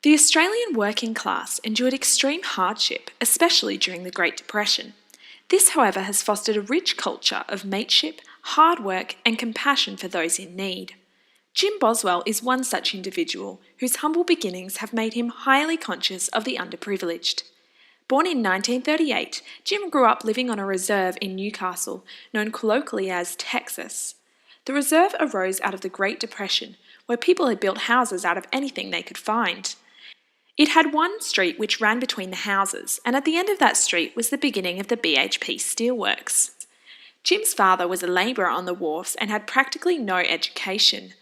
The Australian working class endured extreme hardship, especially during the Great Depression. This, however, has fostered a rich culture of mateship, hard work, and compassion for those in need. Jim Boswell is one such individual whose humble beginnings have made him highly conscious of the underprivileged. Born in 1938, Jim grew up living on a reserve in Newcastle, known colloquially as Texas. The reserve arose out of the Great Depression, where people had built houses out of anything they could find. It had one street which ran between the houses, and at the end of that street was the beginning of the BHP steelworks. Jim's father was a labourer on the wharves and had practically no education.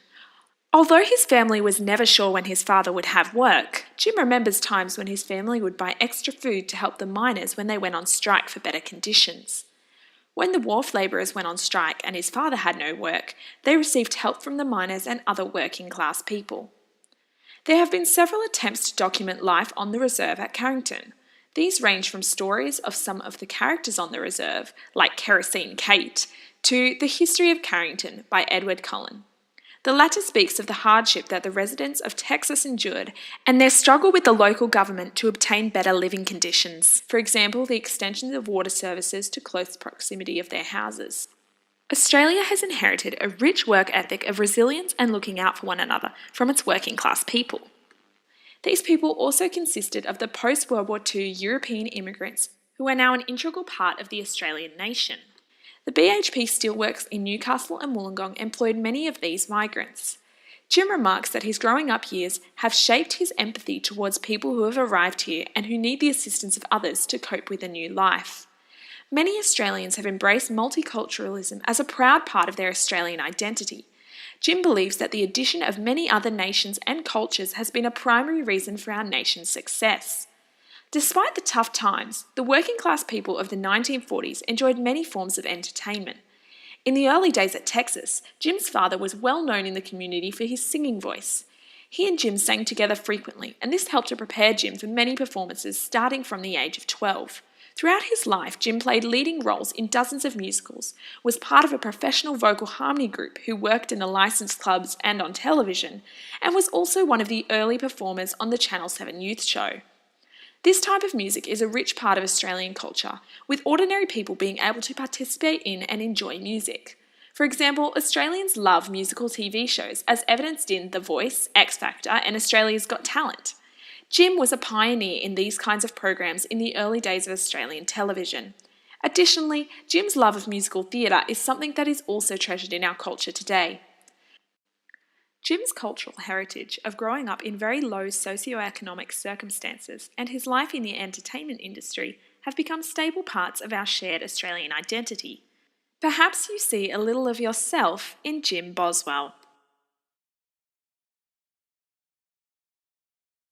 Although his family was never sure when his father would have work, Jim remembers times when his family would buy extra food to help the miners when they went on strike for better conditions. When the wharf labourers went on strike and his father had no work, they received help from the miners and other working class people. There have been several attempts to document life on the reserve at Carrington. These range from stories of some of the characters on the reserve, like Kerosene Kate, to The History of Carrington by Edward Cullen. The latter speaks of the hardship that the residents of Texas endured and their struggle with the local government to obtain better living conditions, for example, the extension of water services to close proximity of their houses. Australia has inherited a rich work ethic of resilience and looking out for one another from its working class people. These people also consisted of the post-World War II European immigrants who are now an integral part of the Australian nation. The BHP steelworks in Newcastle and Wollongong employed many of these migrants. Jim remarks that his growing up years have shaped his empathy towards people who have arrived here and who need the assistance of others to cope with a new life. Many Australians have embraced multiculturalism as a proud part of their Australian identity. Jim believes that the addition of many other nations and cultures has been a primary reason for our nation's success. Despite the tough times, the working class people of the 1940s enjoyed many forms of entertainment. In the early days at Texas, Jim's father was well known in the community for his singing voice. He and Jim sang together frequently, and this helped to prepare Jim for many performances starting from the age of 12. Throughout his life, Jim played leading roles in dozens of musicals, was part of a professional vocal harmony group who worked in the licensed clubs and on television, and was also one of the early performers on the Channel 7 youth show. This type of music is a rich part of Australian culture, with ordinary people being able to participate in and enjoy music. For example, Australians love musical TV shows, as evidenced in The Voice, X Factor, and Australia's Got Talent. Jim was a pioneer in these kinds of programs in the early days of Australian television. Additionally, Jim's love of musical theatre is something that is also treasured in our culture today. Jim's cultural heritage of growing up in very low socioeconomic circumstances and his life in the entertainment industry have become stable parts of our shared Australian identity. Perhaps you see a little of yourself in Jim Boswell.